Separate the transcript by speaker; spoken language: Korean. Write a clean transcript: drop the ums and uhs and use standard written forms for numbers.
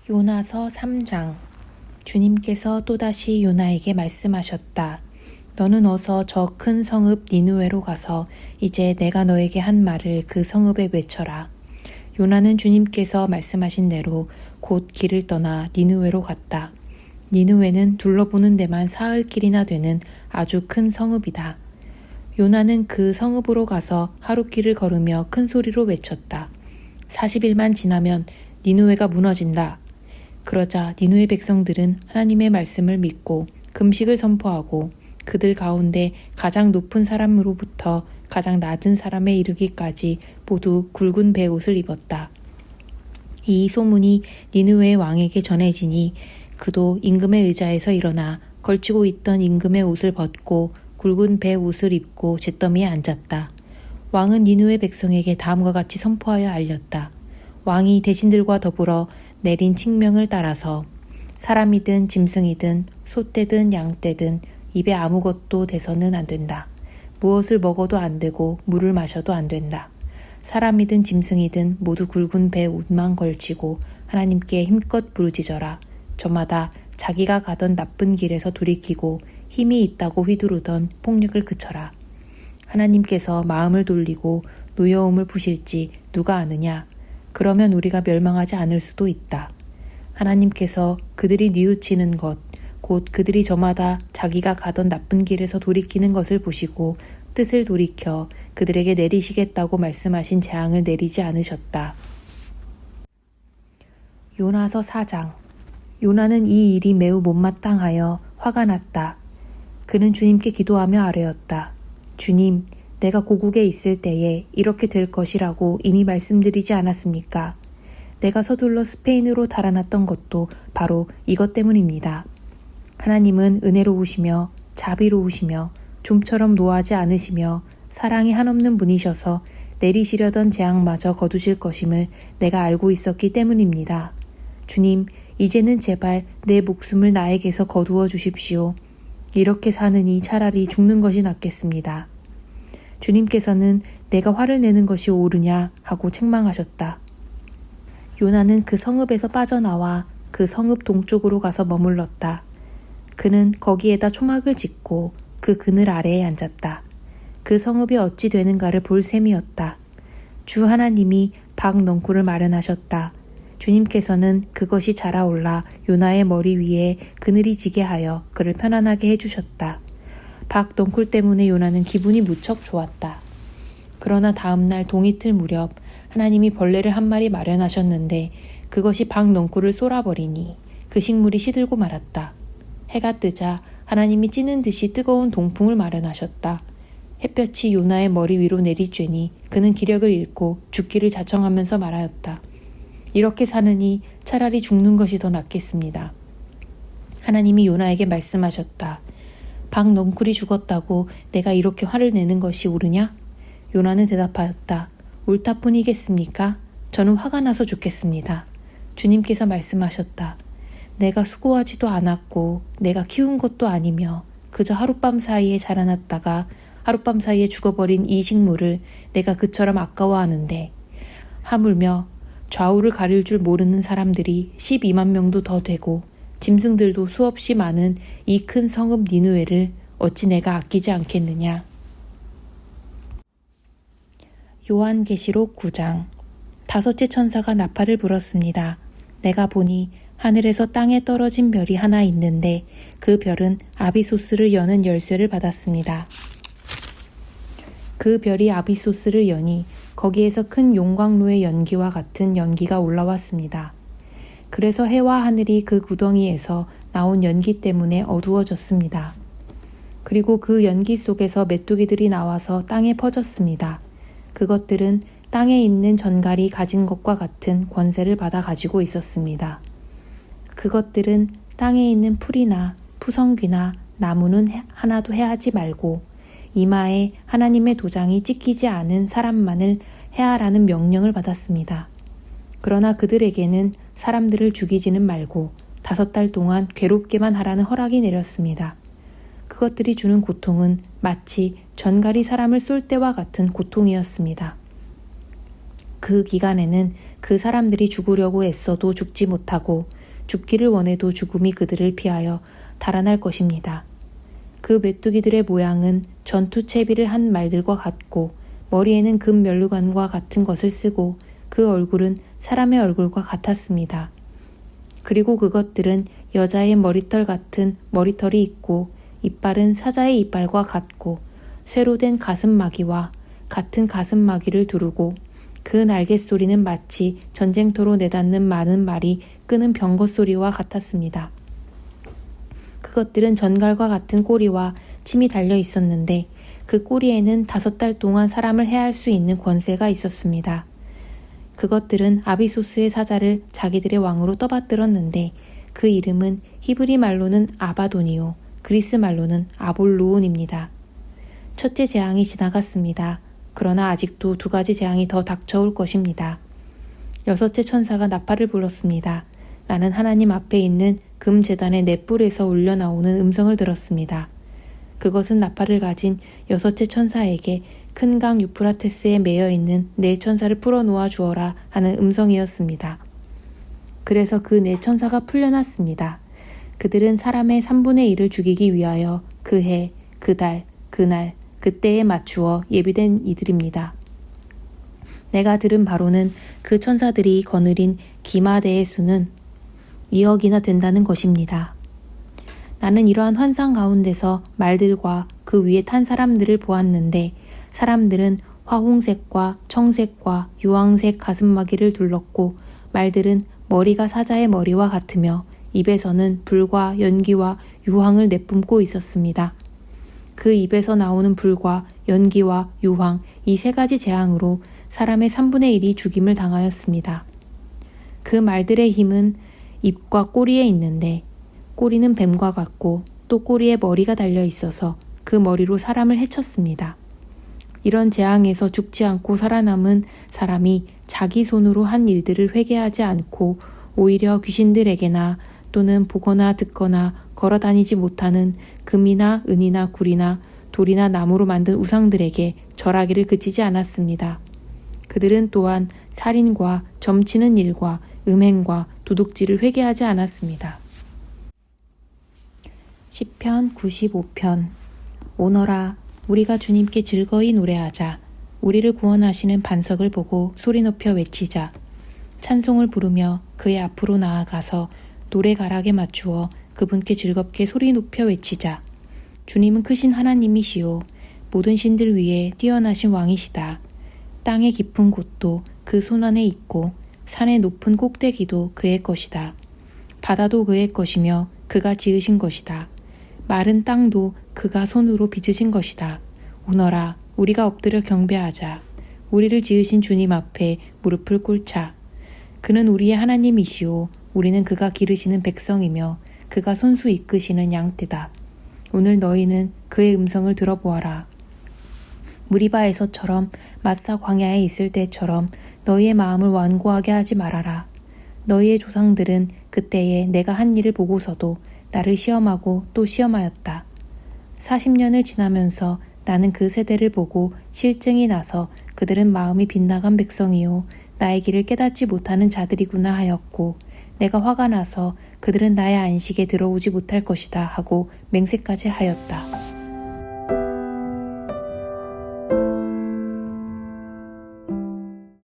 Speaker 1: 요나서 3장. 주님께서 또다시 요나에게 말씀하셨다. 너는 어서 저 큰 성읍 니느웨로 가서 이제 내가 너에게 한 말을 그 성읍에 외쳐라. 요나는 주님께서 말씀하신 대로 곧 길을 떠나 니느웨로 갔다. 니느웨는 둘러보는 데만 사흘 길이나 되는 아주 큰 성읍이다. 요나는 그 성읍으로 가서 하루 길을 걸으며 큰 소리로 외쳤다. 40일만 지나면 니느웨가 무너진다. 그러자 니느웨 백성들은 하나님의 말씀을 믿고 금식을 선포하고 그들 가운데 가장 높은 사람으로부터 가장 낮은 사람에 이르기까지 모두 굵은 베옷을 입었다. 이 소문이 니느웨 왕에게 전해지니 그도 임금의 의자에서 일어나 걸치고 있던 임금의 옷을 벗고 굵은 베옷을 입고 잿더미에 앉았다. 왕은 니느웨 백성에게 다음과 같이 선포하여 알렸다. 왕이 대신들과 더불어 내린 칙명을 따라서 사람이든 짐승이든 소떼든 양떼든 입에 아무것도 대서는 안 된다. 무엇을 먹어도 안 되고 물을 마셔도 안 된다. 사람이든 짐승이든 모두 굵은 배 옷만 걸치고 하나님께 힘껏 부르짖어라. 저마다 자기가 가던 나쁜 길에서 돌이키고 힘이 있다고 휘두르던 폭력을 그쳐라. 하나님께서 마음을 돌리고 노여움을 푸실지 누가 아느냐. 그러면 우리가 멸망하지 않을 수도 있다. 하나님께서 그들이 뉘우치는 것, 곧 그들이 저마다 자기가 가던 나쁜 길에서 돌이키는 것을 보시고 뜻을 돌이켜 그들에게 내리시겠다고 말씀하신 재앙을 내리지 않으셨다. 요나서 4장. 요나는 이 일이 매우 못마땅하여 화가 났다. 그는 주님께 기도하며 아뢰었다. 주님, 내가 고국에 있을 때에 이렇게 될 것이라고 이미 말씀드리지 않았습니까? 내가 서둘러 스페인으로 달아났던 것도 바로 이것 때문입니다. 하나님은 은혜로우시며 자비로우시며 좀처럼 노하지 않으시며 사랑이 한없는 분이셔서 내리시려던 재앙마저 거두실 것임을 내가 알고 있었기 때문입니다. 주님, 이제는 제발 내 목숨을 나에게서 거두어 주십시오. 이렇게 사느니 차라리 죽는 것이 낫겠습니다. 주님께서는 내가 화를 내는 것이 옳으냐 하고 책망하셨다. 요나는 그 성읍에서 빠져나와 그 성읍 동쪽으로 가서 머물렀다. 그는 거기에다 초막을 짓고 그 그늘 아래에 앉았다. 그 성읍이 어찌 되는가를 볼 셈이었다. 주 하나님이 박 넝쿨을 마련하셨다. 주님께서는 그것이 자라올라 요나의 머리 위에 그늘이 지게 하여 그를 편안하게 해주셨다. 박 넝쿨 때문에 요나는 기분이 무척 좋았다. 그러나 다음날 동이틀 무렵 하나님이 벌레를 한 마리 마련하셨는데 그것이 박 넝쿨을 쏠아버리니 그 식물이 시들고 말았다. 해가 뜨자 하나님이 찌는 듯이 뜨거운 동풍을 마련하셨다. 햇볕이 요나의 머리 위로 내리쬐니 그는 기력을 잃고 죽기를 자청하면서 말하였다. 이렇게 사느니 차라리 죽는 것이 더 낫겠습니다. 하나님이 요나에게 말씀하셨다. 박 넝쿨이 죽었다고 내가 이렇게 화를 내는 것이 옳으냐? 요나는 대답하였다. 옳다 뿐이겠습니까? 저는 화가 나서 죽겠습니다. 주님께서 말씀하셨다. 내가 수고하지도 않았고 내가 키운 것도 아니며 그저 하룻밤 사이에 자라났다가 하룻밤 사이에 죽어버린 이 식물을 내가 그처럼 아까워하는데 하물며 좌우를 가릴 줄 모르는 사람들이 12만 명도 더 되고 짐승들도 수없이 많은 이 큰 성읍 니느웨를 어찌 내가 아끼지 않겠느냐. 요한계시록 9장. 다섯째 천사가 나팔을 불었습니다. 내가 보니 하늘에서 땅에 떨어진 별이 하나 있는데 그 별은 아비소스를 여는 열쇠를 받았습니다. 그 별이 아비소스를 여니 거기에서 큰 용광로의 연기와 같은 연기가 올라왔습니다. 그래서 해와 하늘이 그 구덩이에서 나온 연기 때문에 어두워졌습니다. 그리고 그 연기 속에서 메뚜기들이 나와서 땅에 퍼졌습니다. 그것들은 땅에 있는 전갈이 가진 것과 같은 권세를 받아 가지고 있었습니다. 그것들은 땅에 있는 풀이나 푸성귀나 나무는 하나도 해하지 말고 이마에 하나님의 도장이 찍히지 않은 사람만을 해하라는 명령을 받았습니다. 그러나 그들에게는 사람들을 죽이지는 말고 5달 동안 괴롭게만 하라는 허락이 내렸습니다. 그것들이 주는 고통은 마치 전갈이 사람을 쏠 때와 같은 고통이었습니다. 그 기간에는 그 사람들이 죽으려고 애써도 죽지 못하고 죽기를 원해도 죽음이 그들을 피하여 달아날 것입니다. 그 메뚜기들의 모양은 전투 채비를 한 말들과 같고 머리에는 금 면류관과 같은 것을 쓰고 그 얼굴은 사람의 얼굴과 같았습니다. 그리고 그것들은 여자의 머리털 같은 머리털이 있고 이빨은 사자의 이빨과 같고 쇠로 된 가슴마기와 같은 가슴마기를 두르고 그 날갯소리는 마치 전쟁터로 내닫는 많은 말이 끄는 병거 소리와 같았습니다. 그것들은 전갈과 같은 꼬리와 침이 달려 있었는데 그 꼬리에는 5달 동안 사람을 해할 수 있는 권세가 있었습니다. 그것들은 아비소스의 사자를 자기들의 왕으로 떠받들었는데 그 이름은 히브리 말로는 아바돈이요 그리스 말로는 아볼루온입니다. 첫째 재앙이 지나갔습니다. 그러나 아직도 2가지 재앙이 더 닥쳐올 것입니다. 6째 천사가 나팔을 불었습니다. 나는 하나님 앞에 있는 금제단의 넷불에서 울려나오는 음성을 들었습니다. 그것은 나팔을 가진 6째 천사에게 큰 강 유프라테스에 매여 있는 4천사를 풀어놓아 주어라 하는 음성이었습니다. 그래서 그 4천사가 풀려났습니다. 그들은 사람의 3분의 1을 죽이기 위하여 그 해, 그 달, 그날, 그때에 맞추어 예비된 이들입니다. 내가 들은 바로는 그 천사들이 거느린 기마대의 수는 2억이나 된다는 것입니다. 나는 이러한 환상 가운데서 말들과 그 위에 탄 사람들을 보았는데 사람들은 화홍색과 청색과 유황색 가슴마기를 둘렀고 말들은 머리가 사자의 머리와 같으며 입에서는 불과 연기와 유황을 내뿜고 있었습니다. 그 입에서 나오는 불과 연기와 유황 이 3가지 재앙으로 사람의 3분의 1이 죽임을 당하였습니다. 그 말들의 힘은 입과 꼬리에 있는데 꼬리는 뱀과 같고 또 꼬리에 머리가 달려 있어서 그 머리로 사람을 해쳤습니다. 이런 재앙에서 죽지 않고 살아남은 사람이 자기 손으로 한 일들을 회개하지 않고 오히려 귀신들에게나 또는 보거나 듣거나 걸어 다니지 못하는 금이나 은이나 굴이나 돌이나 나무로 만든 우상들에게 절하기를 그치지 않았습니다. 그들은 또한 살인과 점치는 일과 음행과 도둑질을 회개하지 않았습니다. 시편 95편. 오너라, 우리가 주님께 즐거이 노래하자. 우리를 구원하시는 반석을 보고 소리 높여 외치자. 찬송을 부르며 그의 앞으로 나아가서 노래가락에 맞추어 그분께 즐겁게 소리 높여 외치자. 주님은 크신 하나님이시오. 모든 신들 위에 뛰어나신 왕이시다. 땅의 깊은 곳도 그 손안에 있고 산의 높은 꼭대기도 그의 것이다. 바다도 그의 것이며 그가 지으신 것이다. 마른 땅도 그가 손으로 빚으신 것이다. 오너라, 우리가 엎드려 경배하자. 우리를 지으신 주님 앞에 무릎을 꿇자. 그는 우리의 하나님이시오. 우리는 그가 기르시는 백성이며 그가 손수 이끄시는 양떼다. 오늘 너희는 그의 음성을 들어보아라. 무리바에서처럼 마사 광야에 있을 때처럼 너희의 마음을 완고하게 하지 말아라. 너희의 조상들은 그때에 내가 한 일을 보고서도 나를 시험하고 또 시험하였다. 40년을 지나면서 나는 그 세대를 보고 실증이 나서 그들은 마음이 빗나간 백성이요 나의 길을 깨닫지 못하는 자들이구나 하였고 내가 화가 나서 그들은 나의 안식에 들어오지 못할 것이다 하고 맹세까지 하였다.